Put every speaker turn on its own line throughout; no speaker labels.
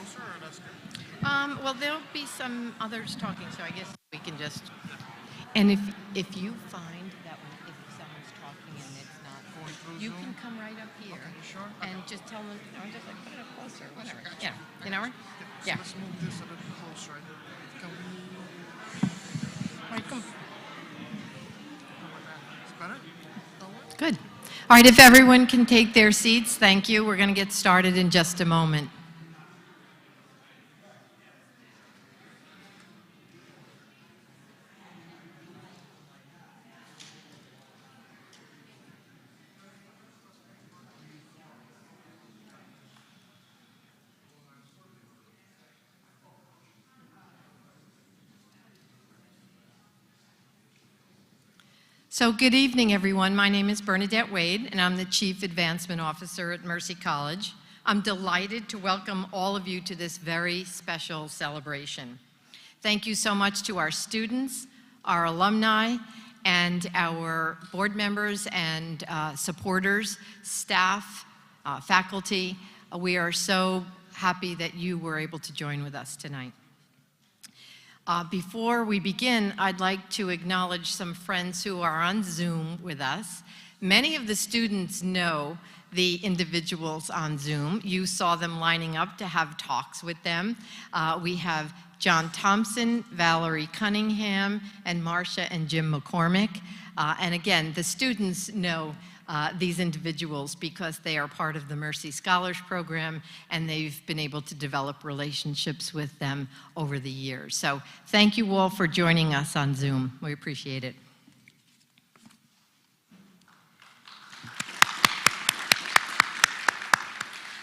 closer, or that's good?
Well, there'll be some others talking, so I guess we can just. And if you find that if someone's talking and it's not
Going through
you
Zoom?
can come right up here.
Okay, you sure?
And just tell them, or just like put it up closer, whatever.
Gotcha.
Yeah, you know?
So
Yeah.
let's move this a little closer. Can we?
All right, come.
Is better?
Good. All right, if everyone can take their seats, thank you. We're going to get started in just a moment. So good evening, everyone. My name is Bernadette Wade, and I'm the Chief Advancement Officer at Mercy College. I'm delighted to welcome all of you to this very special celebration. Thank you so much to our students, our alumni, and our board members and supporters, staff, faculty. We are so happy that you were able to join with us tonight. Before we begin, I'd like to acknowledge some friends who are on Zoom with us. Many of the students know the individuals on Zoom. You saw them lining up to have talks with them. We have John Thompson, Valerie Cunningham, and Marcia and Jim McCormick. And again, the students know these individuals because they are part of the Mercy Scholars Program, and they've been able to develop relationships with them over the years. So thank you all for joining us on Zoom. We appreciate it.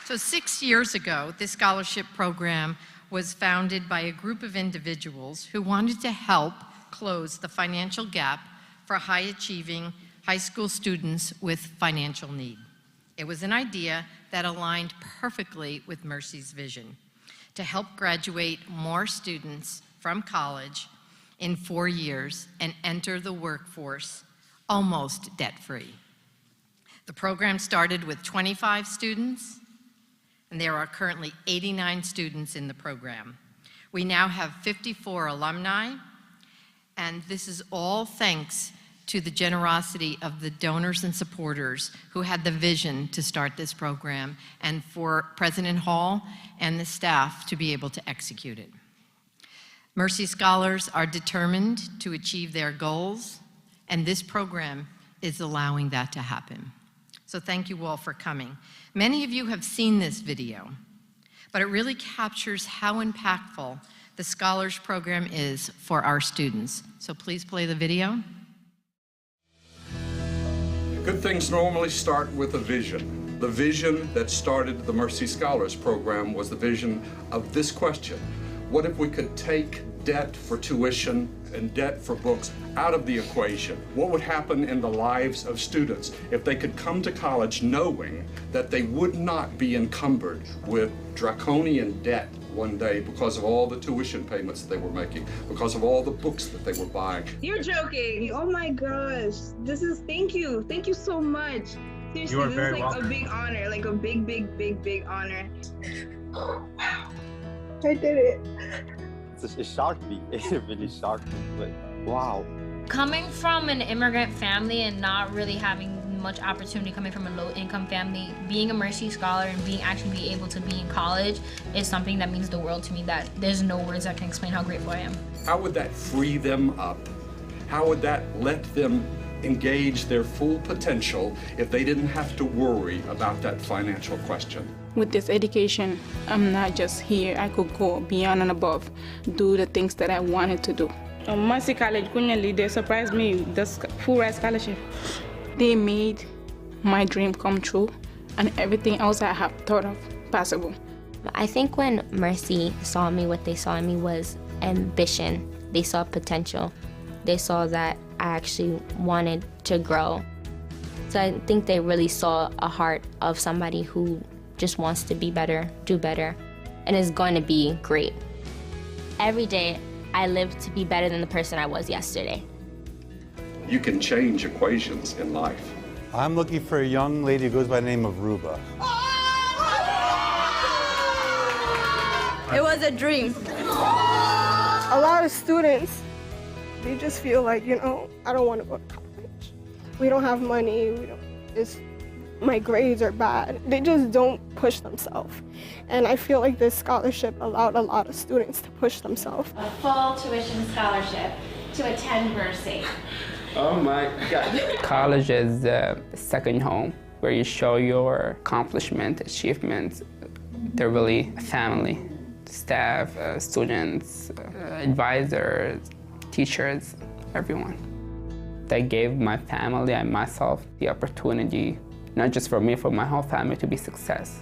So 6 years ago, this scholarship program was founded by a group of individuals who wanted to help close the financial gap for high-achieving high school students with financial need. It was an idea that aligned perfectly with Mercy's vision to help graduate more students from college in 4 years and enter the workforce almost debt-free. The program started with 25 students, and there are currently 89 students in the program. We now have 54 alumni, and this is all thanks to the generosity of the donors and supporters who had the vision to start this program, and for President Hall and the staff to be able to execute it. Mercy Scholars are determined to achieve their goals, and this program is allowing that to happen. So thank you all for coming. Many of you have seen this video, but it really captures how impactful the Scholars Program is for our students. So please play the video.
Good things normally start with a vision. The vision that started the Mercy Scholars Program was the vision of this question: what if we could take debt for tuition and debt for books out of the equation? What would happen in the lives of students if they could come to college knowing that they would not be encumbered with draconian debt one day because of all the tuition payments that they were making, because of all the books that they were buying?
You're joking. Oh my gosh. Thank you. Thank you so much. Seriously,
You are
this
very
is like
welcome.
a big honor, like a big honor.
Wow. I did it.
It shocked me. It really shocked me. But wow.
Coming from an immigrant family and not really having much opportunity, coming from a low-income family, being a Mercy Scholar and being able to be in college is something that means the world to me, that there's no words that can explain how grateful I am.
How would that free them up? How would that let them engage their full potential if they didn't have to worry about that financial question?
With this education, I'm not just here. I could go beyond and above, do the things that I wanted to do. Mercy College, Kunyali, they surprised me with this full ride scholarship. They made my dream come true and everything else I have thought of possible.
I think when Mercy saw me, what they saw in me was ambition. They saw potential. They saw that I actually wanted to grow. So I think they really saw a heart of somebody who just wants to be better, do better, and is going to be great. Every day, I live to be better than the person I was yesterday.
You can change equations in life.
I'm looking for a young lady who goes by the name of Ruba.
It was a dream.
A lot of students, they just feel like, I don't want to go to college. We don't have money. My grades are bad. They just don't push themselves. And I feel like this scholarship allowed a lot of students to push themselves.
A full tuition scholarship to attend Mercy.
Oh my God. College is a second home where you show your accomplishment, achievements. They're really a family. Staff, students, advisors, teachers, everyone. They gave my family and myself the opportunity, not just for me, for my whole family to be success.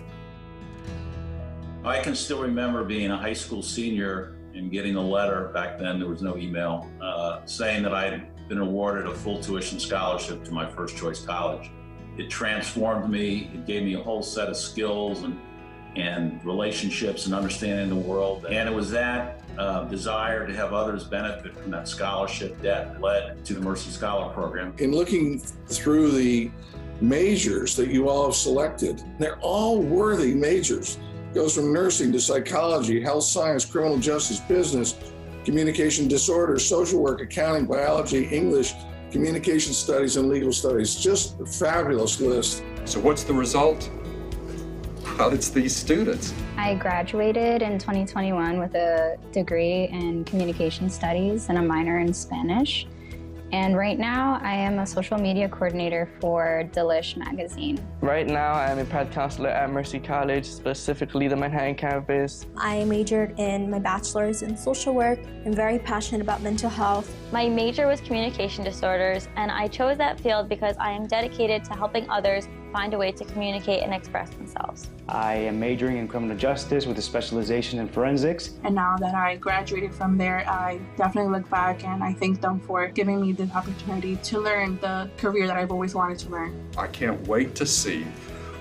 I can still remember being a high school senior and getting a letter, back then there was no email, saying that I had been awarded a full tuition scholarship to my first choice college. It transformed me, it gave me a whole set of skills and relationships and understanding the world. And it was that desire to have others benefit from that scholarship that led to the Mercy Scholar Program.
In looking through the majors that you all have selected, they're all worthy majors. It goes from nursing to psychology, health science, criminal justice, business, communication disorders, social work, accounting, biology, English, communication studies, and legal studies. Just a fabulous list.
So what's the result? Well, it's these students.
I graduated in 2021 with a degree in communication studies and a minor in Spanish. And right now, I am a social media coordinator for Delish magazine.
Right now, I'm a Pratt counselor at Mercy College, specifically the Manhattan campus.
I majored in my bachelor's in social work. I'm very passionate about mental health.
My major was communication disorders, and I chose that field because I am dedicated to helping others find a way to communicate and express themselves.
I am majoring in criminal justice with a specialization in forensics.
And now that I graduated from there, I definitely look back and I thank them for giving me the opportunity to learn the career that I've always wanted to learn.
I can't wait to see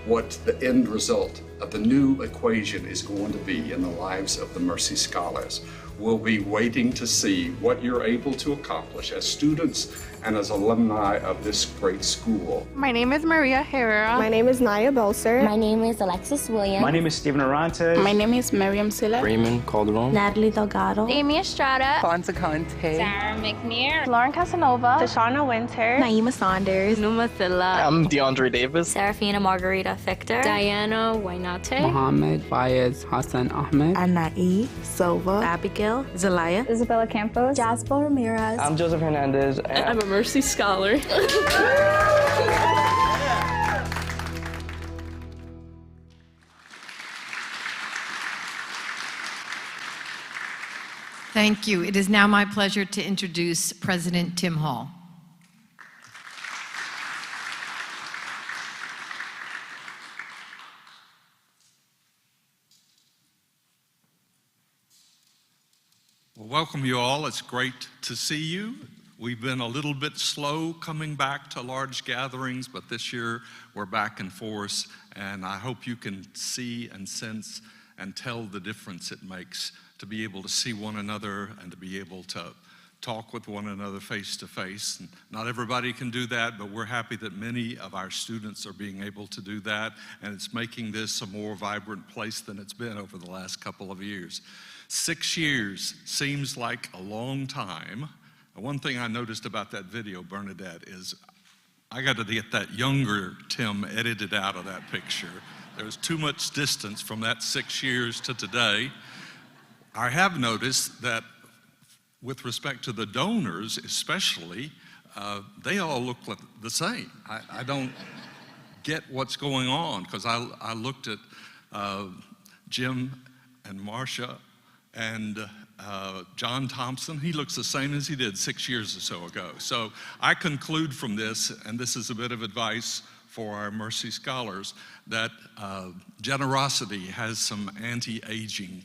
what the end result of the new equation is going to be in the lives of the Mercy Scholars. We'll be waiting to see what you're able to accomplish as students and as alumni of this great school.
My name is Maria Herrera.
My name is Naya Belser.
My name is Alexis Williams.
My name is Steven Arantes.
My name is Miriam Silla.
Raymond Calderon.
Natalie Delgado.
Amy Estrada.
Fonza Conte.
Sarah McNear.
Lauren Casanova.
Tashana Winter.
Naima Saunders.
Numa Silla.
I'm DeAndre Davis.
Serafina Margarita Fichter.
Diana Wainate.
Mohammed Fayez Hassan Ahmed.
Anai Silva. Abigail Zelaya.
Isabella Campos.
Jasper Ramirez.
I'm Joseph Hernandez.
And I'm a Mercy Scholar.
Thank you. It is now my pleasure to introduce President Tim Hall.
Well, welcome you all. It's great to see you. We've been a little bit slow coming back to large gatherings, but this year we're back in force, and I hope you can see and sense and tell the difference it makes to be able to see one another and to be able to talk with one another face to face. Not everybody can do that, but we're happy that many of our students are being able to do that, and it's making this a more vibrant place than it's been over the last couple of years. 6 years seems like a long time. One thing I noticed about that video, Bernadette, is I got to get that younger Tim edited out of that picture. There was too much distance from that 6 years to today. I have noticed that with respect to the donors especially, they all look like the same. I don't get what's going on, because I looked at Jim and Marcia and John Thompson. He looks the same as he did 6 years or so ago. So I conclude from this, and this is a bit of advice for our Mercy Scholars, that generosity has some anti-aging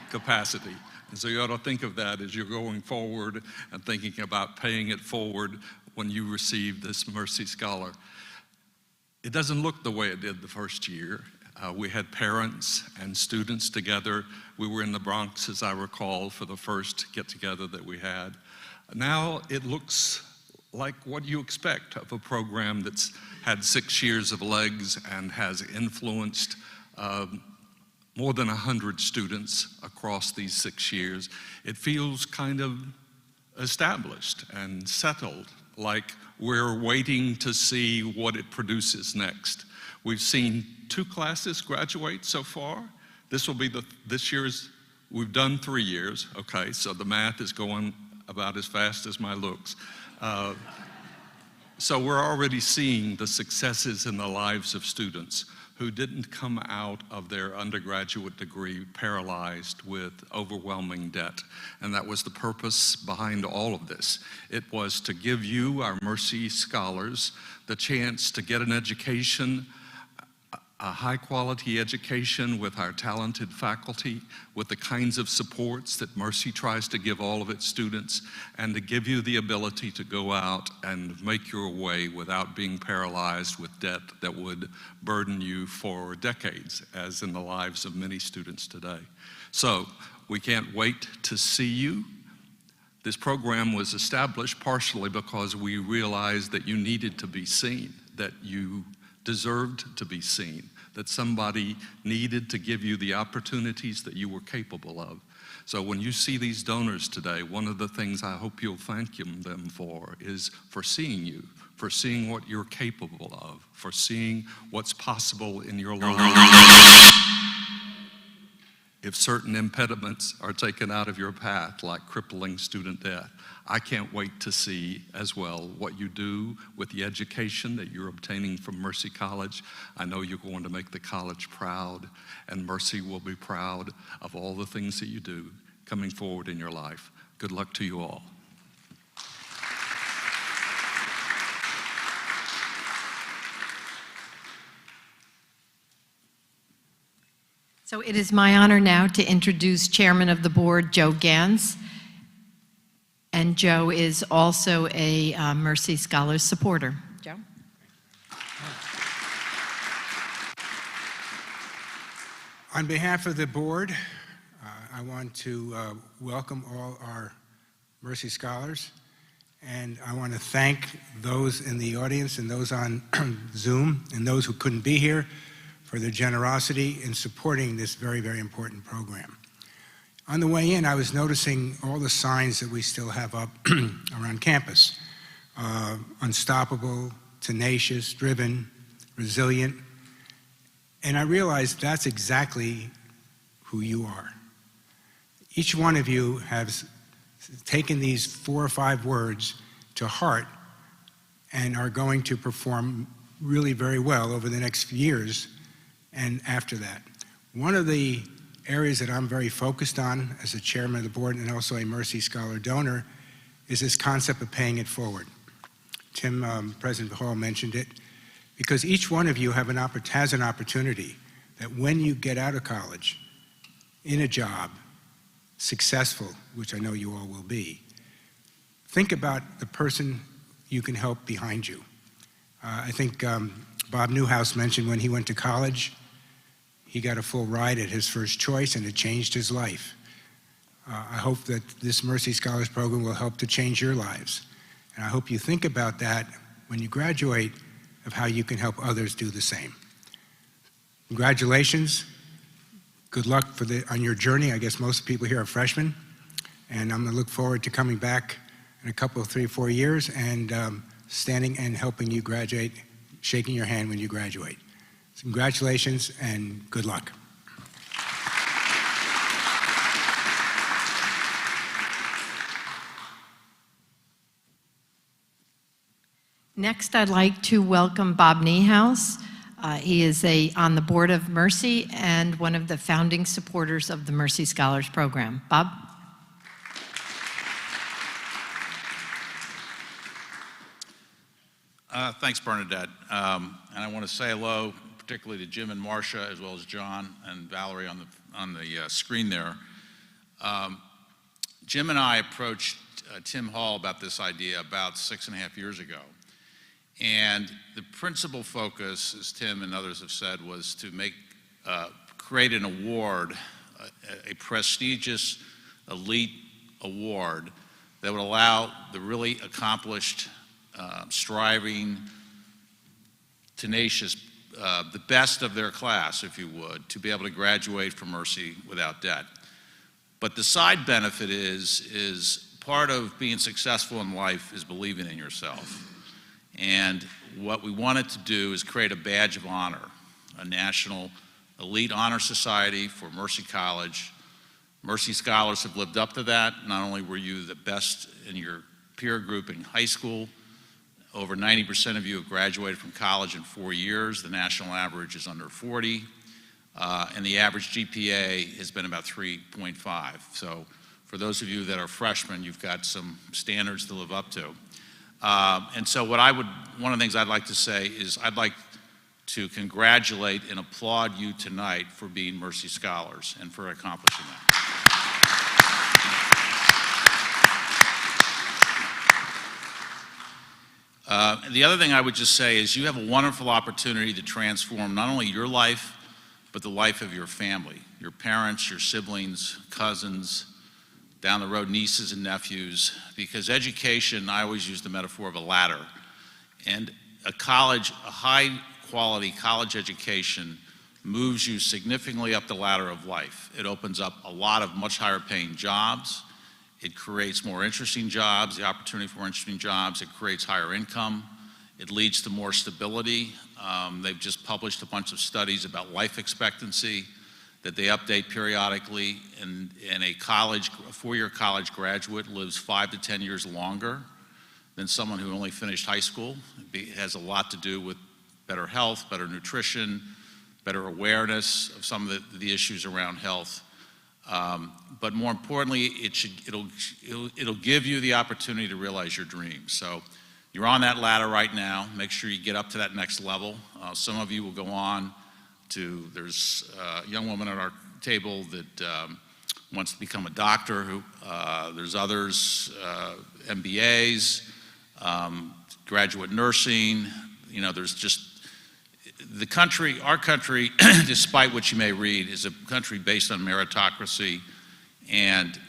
capacity. And so you ought to think of that as you're going forward and thinking about paying it forward when you receive this Mercy Scholar. It doesn't look the way it did the first year. We had parents and students together. We were in the Bronx, as I recall, for the first get-together that we had. Now it looks like what you expect of a program that's had 6 years of legs and has influenced more than 100 students across these 6 years, it feels kind of established and settled, like we're waiting to see what it produces next. We've seen 2 classes graduate so far. This will be this year's, we've done 3 years, okay, so the math is going about as fast as my looks. So we're already seeing the successes in the lives of students who didn't come out of their undergraduate degree paralyzed with overwhelming debt. And that was the purpose behind all of this. It was to give you, our Mercy Scholars, the chance to get an education, a high-quality education with our talented faculty, with the kinds of supports that Mercy tries to give all of its students, and to give you the ability to go out and make your way without being paralyzed with debt that would burden you for decades, as in the lives of many students today. So we can't wait to see you. This program was established partially because we realized that you needed to be seen, that you deserved to be seen, that somebody needed to give you the opportunities that you were capable of. So when you see these donors today, one of the things I hope you'll thank them for is for seeing you, for seeing what you're capable of, for seeing what's possible in your life. If certain impediments are taken out of your path, like crippling student debt, I can't wait to see as well what you do with the education that you're obtaining from Mercy College. I know you're going to make the college proud, and Mercy will be proud of all the things that you do coming forward in your life. Good luck to you all.
So it is my honor now to introduce Chairman of the Board, Joe Gans. And Joe is also a Mercy Scholars supporter. Joe?
On behalf of the board, I want to welcome all our Mercy Scholars, and I want to thank those in the audience and those on Zoom and those who couldn't be here for their generosity in supporting this very, very important program. On the way in, I was noticing all the signs that we still have up around campus. Unstoppable, tenacious, driven, resilient. And I realized that's exactly who you are. Each one of you has taken these 4 or 5 words to heart and are going to perform really very well over the next few years and after that. One of the areas that I'm very focused on as a chairman of the board and also a Mercy Scholar donor is this concept of paying it forward. President Hall mentioned it, because each one of you has an opportunity that when you get out of college, in a job, successful, which I know you all will be, think about the person you can help behind you. I think Bob Newhouse mentioned when he went to college, he got a full ride at his first choice, and it changed his life. I hope that this Mercy Scholars Program will help to change your lives. And I hope you think about that when you graduate, of how you can help others do the same. Congratulations. Good luck on your journey. I guess most people here are freshmen, and I'm going to look forward to coming back in a couple of 3 or 4 years and standing and helping you graduate, shaking your hand when you graduate. Congratulations and good luck.
Next, I'd like to welcome Bob Niehaus. He is on the board of Mercy and one of the founding supporters of the Mercy Scholars Program. Bob?
Thanks, Bernadette. And I want to say hello, particularly to Jim and Marcia, as well as John and Valerie on the screen there. Jim and I approached Tim Hall about this idea about 6.5 years ago. And the principal focus, as Tim and others have said, was to create an award, a prestigious elite award that would allow the really accomplished, striving, tenacious the best of their class, if you would, to be able to graduate from Mercy without debt. But the side benefit is part of being successful in life is believing in yourself. And what we wanted to do is create a badge of honor, a national elite honor society for Mercy College. Mercy scholars have lived up to that. Not only were you the best in your peer group in high school, over 90% of you have graduated from college in 4 years. The national average is under 40, and the average GPA has been about 3.5. So for those of you that are freshmen, you've got some standards to live up to. And so one of the things I'd like to say is I'd like to congratulate and applaud you tonight for being Mercy Scholars and for accomplishing that. The other thing I would just say is you have a wonderful opportunity to transform not only your life, but the life of your family, your parents, your siblings, cousins, down the road, nieces and nephews, because education, I always use the metaphor of a ladder. And a high-quality college education moves you significantly up the ladder of life. It opens up a lot of much higher-paying jobs. It creates more interesting jobs, the opportunity for more interesting jobs. It creates higher income. It leads to more stability. They've just published a bunch of studies about life expectancy that they update periodically. And a four-year college graduate lives 5 to 10 years longer than someone who only finished high school. It has a lot to do with better health, better nutrition, better awareness of some of the issues around health. But more importantly, it'll give you the opportunity to realize your dreams. So you're on that ladder right now. Make sure you get up to that next level. Some of you will go on to, there's a young woman at our table that wants to become a doctor. There's others, MBAs, graduate nursing. You know, there's just, our country, despite what you may read, is a country based on meritocracy and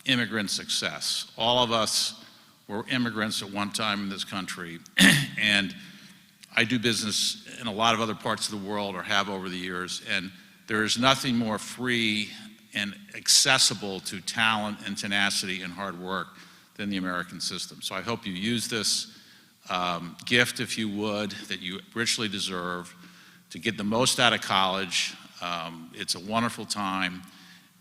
immigrant success. All of us were immigrants at one time in this country, and I do business in a lot of other parts of the world, or have over the years, and there is nothing more free and accessible to talent and tenacity and hard work than the American system. So I hope you use this gift, if you would, that you richly deserve, to get the most out of college. It's a wonderful time.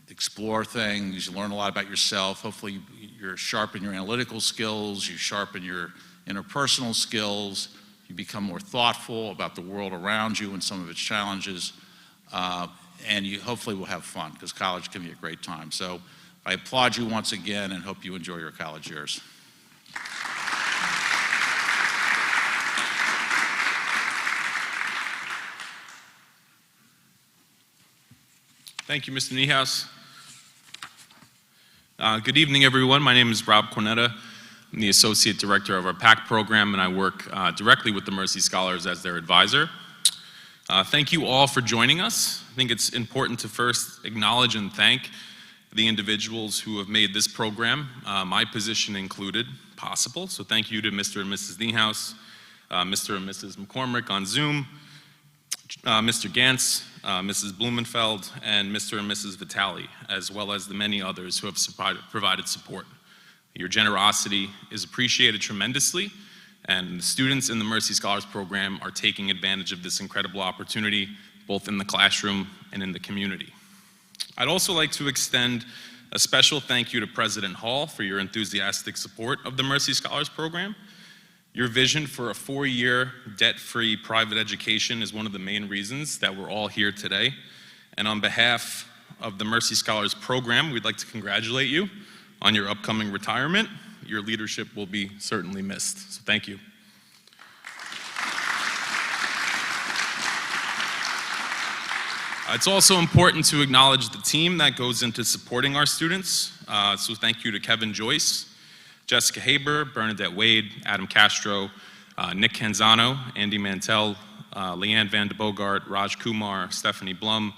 Explore things, you learn a lot about yourself. Hopefully you sharpen your analytical skills, you sharpen your interpersonal skills, you become more thoughtful about the world around you and some of its challenges, and you hopefully will have fun, because college can be a great time. So I applaud you once again and hope you enjoy your college years.
Thank you, Mr. Niehaus. Good evening, everyone. My name is Rob Cornetta. I'm the Associate Director of our PAC program, and I work directly with the Mercy Scholars as their advisor. Thank you all for joining us. I think it's important to first acknowledge and thank the individuals who have made this program, my position included, possible. So thank you to Mr. and Mrs. Niehaus, Mr. and Mrs. McCormick on Zoom, Mr. Gantz, Mrs. Blumenfeld, and Mr. and Mrs. Vitale, as well as the many others who have provided support. Your generosity is appreciated tremendously, and the students in the Mercy Scholars Program are taking advantage of this incredible opportunity, both in the classroom and in the community. I'd also like to extend a special thank you to President Hall for your enthusiastic support of the Mercy Scholars Program. Your vision for a 4-year debt-free private education is one of the main reasons that we're all here today. And on behalf of the Mercy Scholars Program, we'd like to congratulate you on your upcoming retirement. Your leadership will be certainly missed, so thank you. It's also important to acknowledge the team that goes into supporting our students. So thank you to Kevin Joyce, Jessica Haber, Bernadette Wade, Adam Castro, Nick Canzano, Andy Mantell, Leanne Van de Bogart, Raj Kumar, Stephanie Blum,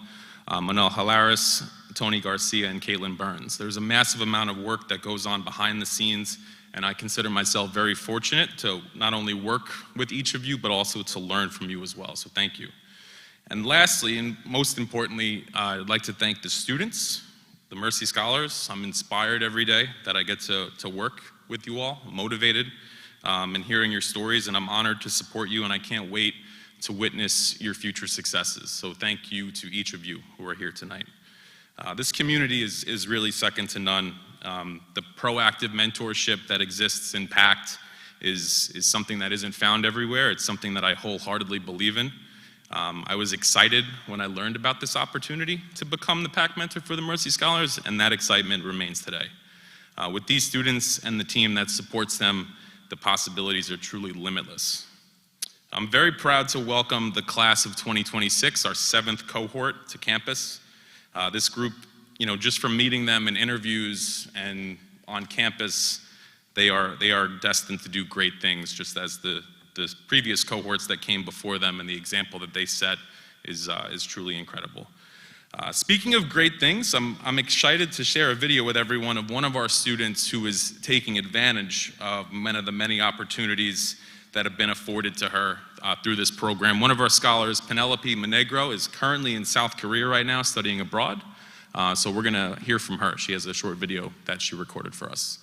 Manel Halaris, Tony Garcia, and Caitlin Burns. There's a massive amount of work that goes on behind the scenes, And I consider myself very fortunate to not only work with each of you, but also to learn from you as well, so thank you. And lastly, and most importantly, I'd like to thank the students, the Mercy Scholars. I'm inspired every day that I get to work with you all, motivated in hearing your stories, and I'm honored to support you, and I can't wait to witness your future successes. So thank you to each of you who are here tonight. This community is really second to none. The proactive mentorship that exists in PACT is something that isn't found everywhere. It's something that I wholeheartedly believe in. I was excited when I learned about this opportunity to become the PACT mentor for the Mercy Scholars, and that excitement remains today. With these students and the team that supports them, the possibilities are truly limitless. I'm very proud to welcome the class of 2026, our 7th cohort, to campus. This group, just from meeting them in interviews and on campus, they are destined to do great things, just as the previous cohorts that came before them, and the example that they set is truly incredible. Speaking of great things, I'm excited to share a video with everyone of one of our students who is taking advantage of the many opportunities that have been afforded to her through this program. One of our scholars, Penelope Monegro, is currently in South Korea right now studying abroad. So we're gonna hear from her. She has a short video that she recorded for us.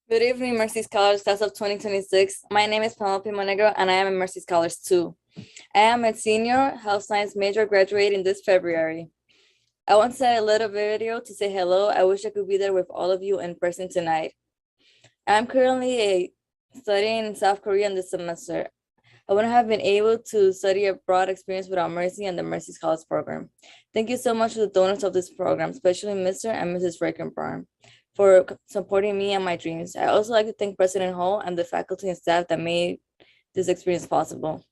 Good evening, Mercy Scholars, class of 2026. My name is Penelope Monegro, and I am a Mercy Scholars too. I am a senior health science major graduating this February. I want to send a little video to say hello. I wish I could be there with all of you in person tonight. I'm currently studying in South Korea in this semester. I wouldn't have been able to study a broad experience without Mercy and the Mercy Scholars program. Thank you so much to the donors of this program, especially Mr. and Mrs. Reichenbaum, for supporting me and my dreams. I also like to thank President Hall and the faculty and staff that made this experience possible.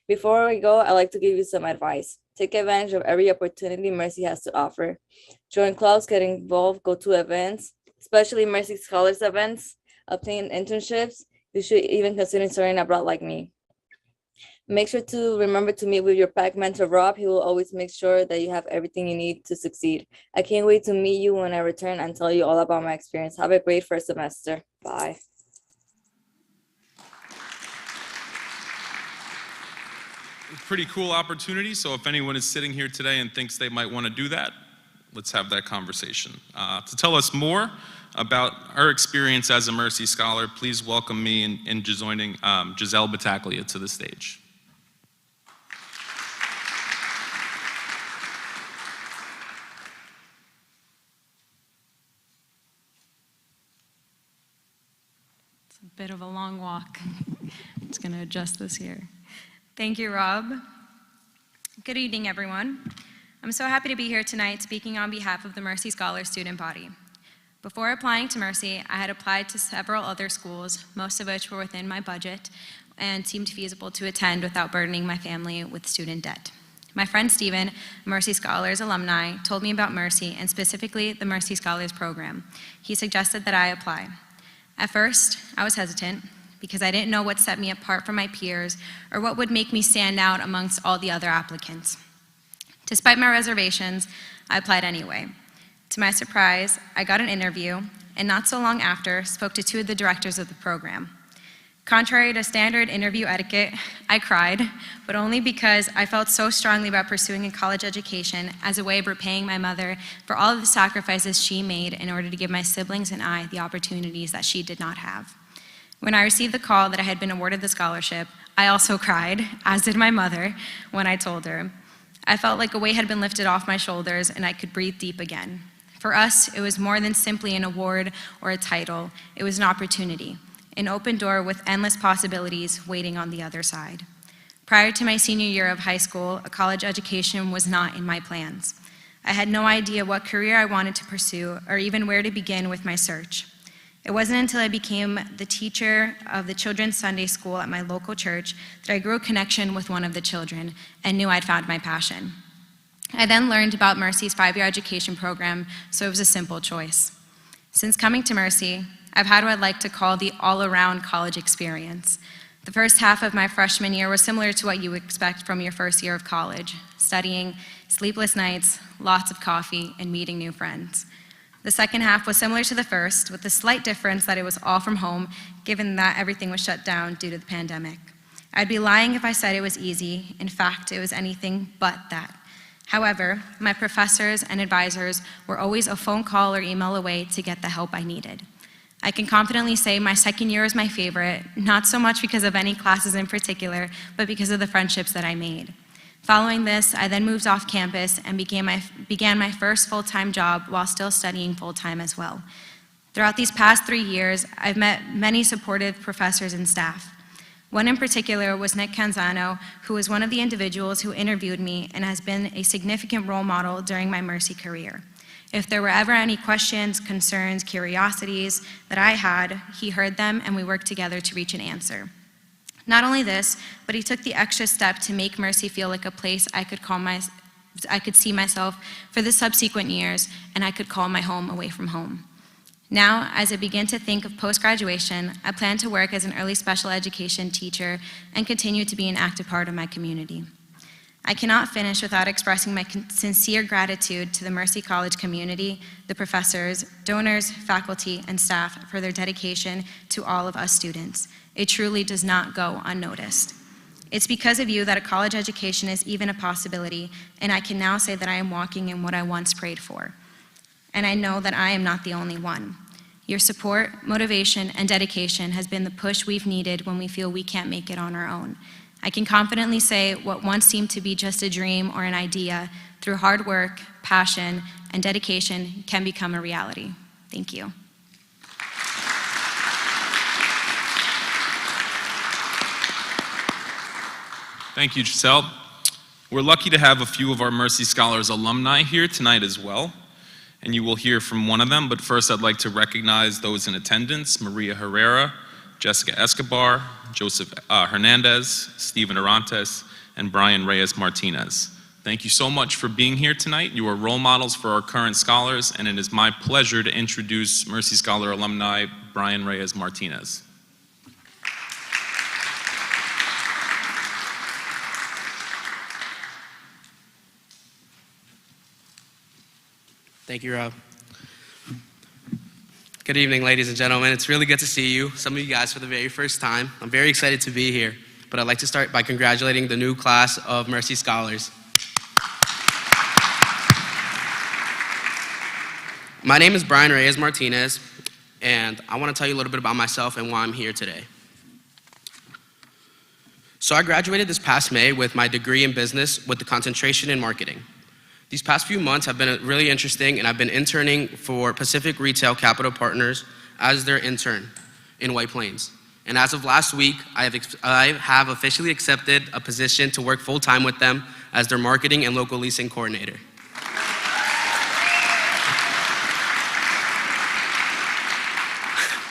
Before we go, I'd like to give you some advice. Take advantage of every opportunity Mercy has to offer. Join clubs, get involved, go to events, especially Mercy Scholars events, obtain internships. You should even consider studying abroad like me. Make sure to remember to meet with your PAC mentor, Rob. He will always make sure that you have everything you need to succeed. I can't wait to meet you when I return and tell you all about my experience. Have a great first semester. Bye.
Pretty cool opportunity, so if anyone is sitting here today and thinks they might want to do that, let's have that conversation. To tell us more about her experience as a Mercy Scholar, please welcome me in joining Gisele Battaglia to the stage.
It's a bit of a long walk. I'm just going to adjust this here. Thank you, Rob. Good evening, everyone. I'm so happy to be here tonight speaking on behalf of the Mercy Scholar student body. Before applying to Mercy, I had applied to several other schools, most of which were within my budget and seemed feasible to attend without burdening my family with student debt. My friend Steven, a Mercy Scholars alumni, told me about Mercy and specifically the Mercy Scholars program. He suggested that I apply. At first, I was hesitant, because I didn't know what set me apart from my peers or what would make me stand out amongst all the other applicants. Despite my reservations, I applied anyway. To my surprise, I got an interview, and not so long after, spoke to two of the directors of the program. Contrary to standard interview etiquette, I cried, but only because I felt so strongly about pursuing a college education as a way of repaying my mother for all of the sacrifices she made in order to give my siblings and I the opportunities that she did not have. When I received the call that I had been awarded the scholarship, I also cried, as did my mother, when I told her. I felt like a weight had been lifted off my shoulders and I could breathe deep again. For us, it was more than simply an award or a title. It was an opportunity, an open door with endless possibilities waiting on the other side. Prior to my senior year of high school, a college education was not in my plans. I had no idea what career I wanted to pursue or even where to begin with my search. It wasn't until I became the teacher of the children's Sunday school at my local church that I grew a connection with one of the children and knew I'd found my passion. I then learned about Mercy's 5-year education program, so it was a simple choice. Since coming to Mercy, I've had what I'd like to call the all-around college experience. The first half of my freshman year was similar to what you would expect from your first year of college, studying, sleepless nights, lots of coffee, and meeting new friends. The second half was similar to the first, with the slight difference that it was all from home, given that everything was shut down due to the pandemic. I'd be lying if I said it was easy. In fact, it was anything but that. However, my professors and advisors were always a phone call or email away to get the help I needed. I can confidently say my second year was my favorite, not so much because of any classes in particular, but because of the friendships that I made. Following this, I then moved off campus and began my first full-time job while still studying full-time as well. Throughout these past 3 years, I've met many supportive professors and staff. One in particular was Nick Canzano, who was one of the individuals who interviewed me and has been a significant role model during my Mercy career. If there were ever any questions, concerns, curiosities that I had, he heard them and we worked together to reach an answer. Not only this, but he took the extra step to make Mercy feel like a place I could see myself for the subsequent years, and I could call my home away from home. Now, as I begin to think of post-graduation, I plan to work as an early special education teacher and continue to be an active part of my community. I cannot finish without expressing my sincere gratitude to the Mercy College community, the professors, donors, faculty, and staff for their dedication to all of us students. It truly does not go unnoticed. It's because of you that a college education is even a possibility, and I can now say that I am walking in what I once prayed for. And I know that I am not the only one. Your support, motivation, and dedication has been the push we've needed when we feel we can't make it on our own. I can confidently say what once seemed to be just a dream or an idea, through hard work, passion, and dedication, can become a reality. Thank you.
Thank you, Gisele. We're lucky to have a few of our Mercy Scholars alumni here tonight as well, and you will hear from one of them, but first I'd like to recognize those in attendance: Maria Herrera, Jessica Escobar, Joseph Hernandez, Stephen Arantes, and Brian Reyes Martinez. Thank you so much for being here tonight. You are role models for our current scholars, and it is my pleasure to introduce Mercy Scholar alumni Brian Reyes Martinez.
Thank you, Rob. Good evening, ladies and gentlemen. It's really good to see you, some of you guys for the very first time. I'm very excited to be here, but I'd like to start by congratulating the new class of Mercy Scholars. My name is Brian Reyes Martinez, and I want to tell you a little bit about myself and why I'm here today. So I graduated this past May with my degree in business with the concentration in marketing. These past few months have been really interesting, and I've been interning for Pacific Retail Capital Partners as their intern in White Plains. And as of last week, I have officially accepted a position to work full-time with them as their marketing and local leasing coordinator.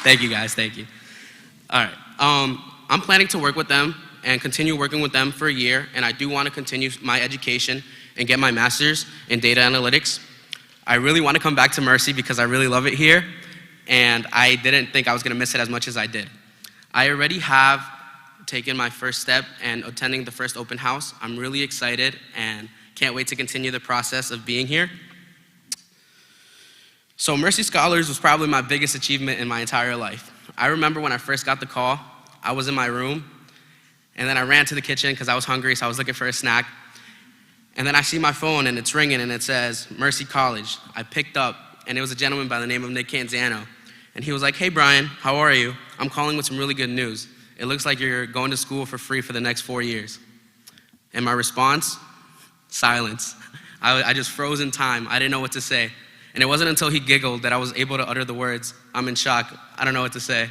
Thank you, guys, thank you. All right, I'm planning to work with them and continue working with them for a year, and I do want to continue my education and get my master's in data analytics. I really want to come back to Mercy because I really love it here, and I didn't think I was going to miss it as much as I did. I already have taken my first step and attending the first open house. I'm really excited and can't wait to continue the process of being here. So Mercy Scholars was probably my biggest achievement in my entire life. I remember when I first got the call, I was in my room, and then I ran to the kitchen because I was hungry, so I was looking for a snack. And then I see my phone and it's ringing and it says, Mercy College. I picked up and it was a gentleman by the name of Nick Canzano. And he was like, hey Brian, how are you? I'm calling with some really good news. It looks like you're going to school for free for the next 4 years. And my response, silence. I just froze in time. I didn't know what to say. And it wasn't until he giggled that I was able to utter the words, I'm in shock, I don't know what to say.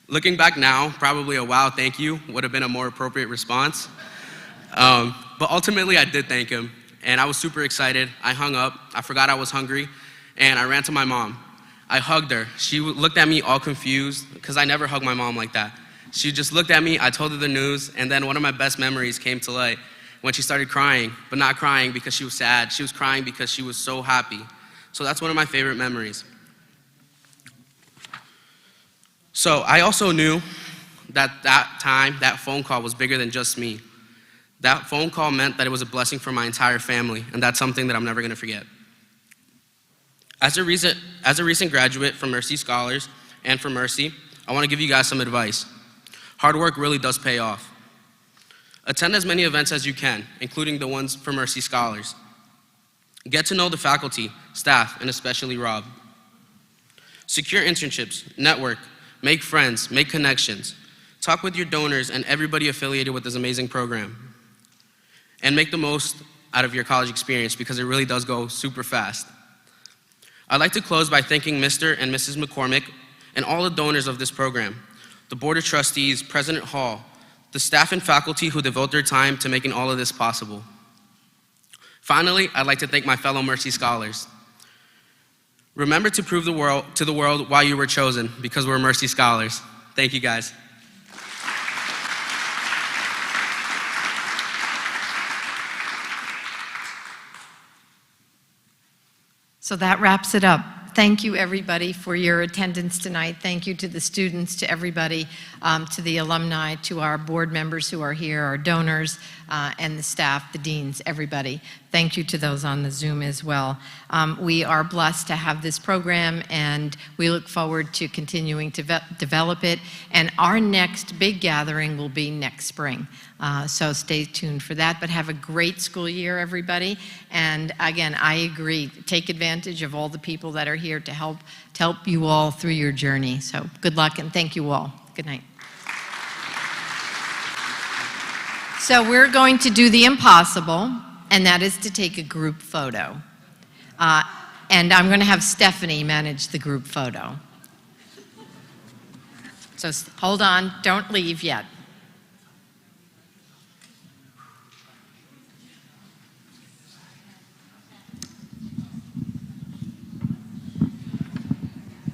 Looking back now, probably a wow, thank you would have been a more appropriate response. But ultimately, I did thank him, and I was super excited. I hung up, I forgot I was hungry, and I ran to my mom. I hugged her. She looked at me all confused, because I never hug my mom like that. She just looked at me, I told her the news, and then one of my best memories came to light when she started crying, but not crying because she was sad. She was crying because she was so happy. So that's one of my favorite memories. So I also knew that that phone call was bigger than just me. That phone call meant that it was a blessing for my entire family, and that's something that I'm never going to forget. As a recent graduate from Mercy Scholars and from Mercy, I want to give you guys some advice. Hard work really does pay off. Attend as many events as you can, including the ones for Mercy Scholars. Get to know the faculty, staff, and especially Rob. Secure internships, network, make friends, make connections. Talk with your donors and everybody affiliated with this amazing program. And make the most out of your college experience because it really does go super fast. I'd like to close by thanking Mr. and Mrs. McCormick and all the donors of this program, the Board of Trustees, President Hall, the staff and faculty who devote their time to making all of this possible. Finally, I'd like to thank my fellow Mercy Scholars. Remember to prove to the world why you were chosen, because we're Mercy Scholars. Thank you, guys.
So that wraps it up. Thank you, everybody, for your attendance tonight. Thank you to the students, to everybody, to the alumni, to our board members who are here, our donors, and the staff, the deans, everybody. Thank you to those on the Zoom as well. We are blessed to have this program, and we look forward to continuing to develop it. And our next big gathering will be next spring. So stay tuned for that, but have a great school year, everybody. And again, I agree, take advantage of all the people that are here to help you all through your journey. So good luck and thank you all. Good night. So we're going to do the impossible, and that is to take a group photo. And I'm going to have Stephanie manage the group photo. So hold on, don't leave yet.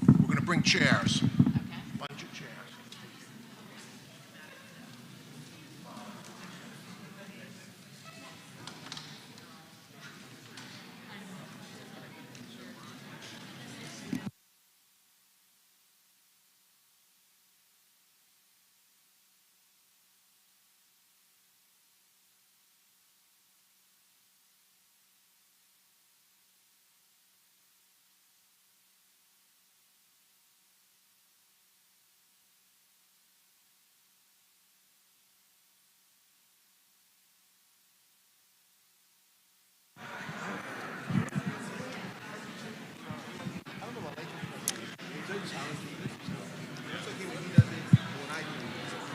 We're going to bring chairs. Bunch of chairs.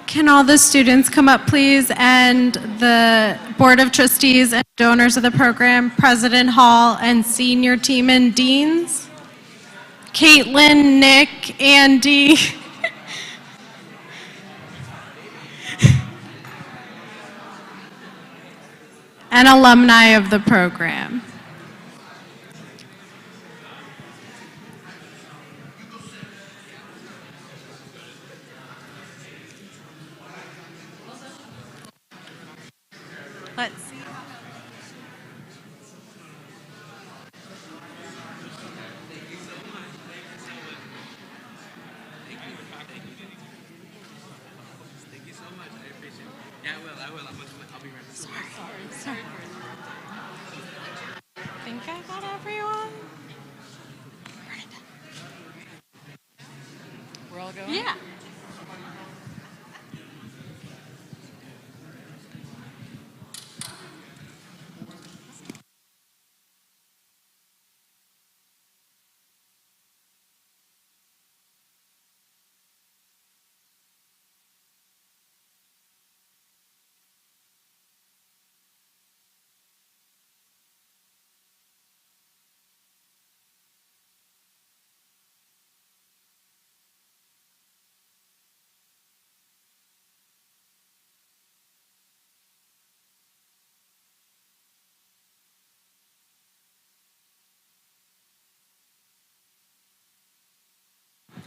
Can all the students come up, please, and the Board of Trustees and donors of the program, President Hall, and senior team and deans? Caitlin, Nick, Andy. And alumni of the program. Let's see.
Thank you so much. I appreciate it. Yeah, I will. I'll be right back.
Sorry. I think I got everyone.
We're all going?
Yeah.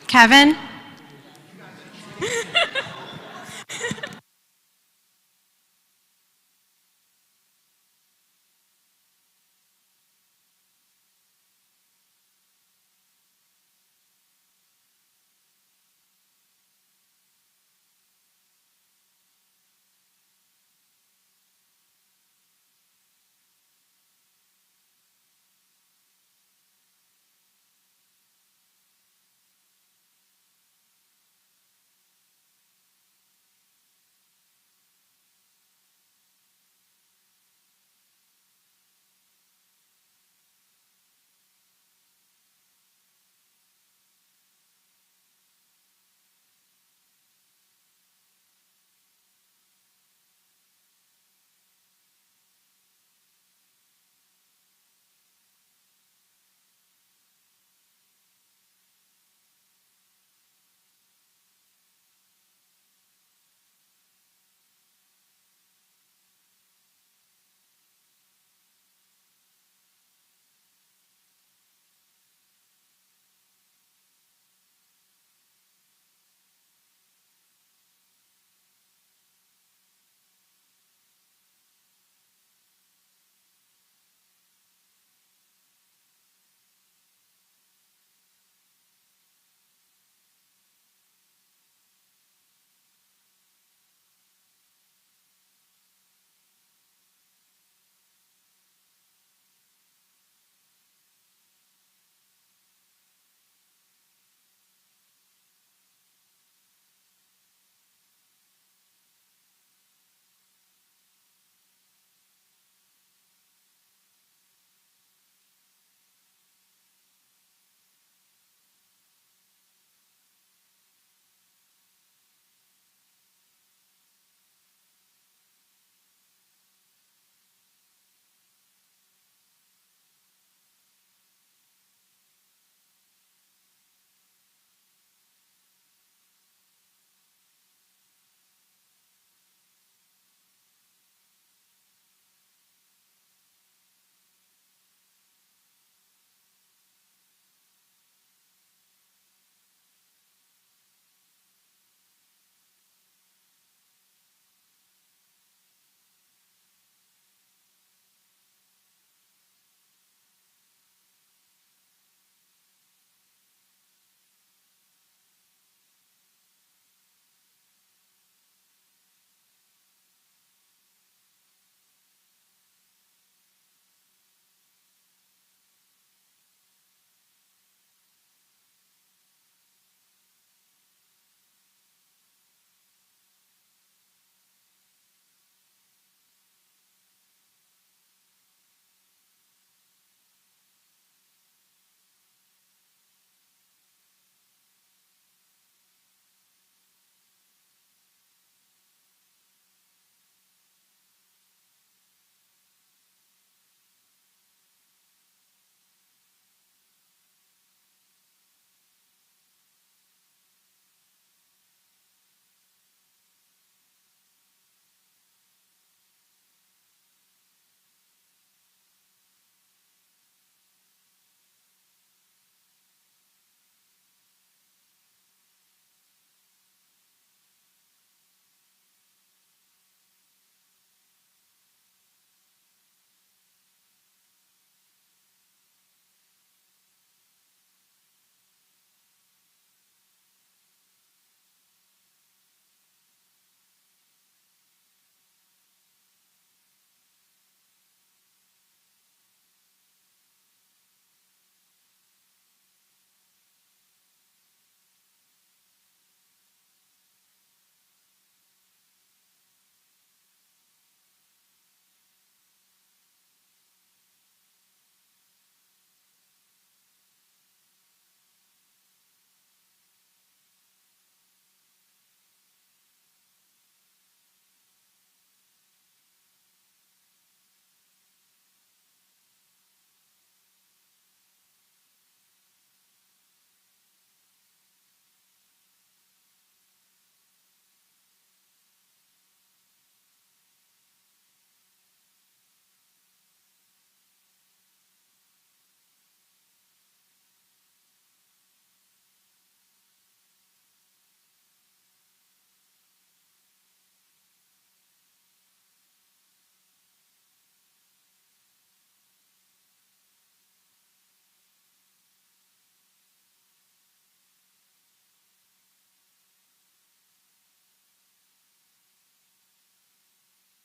Kevin?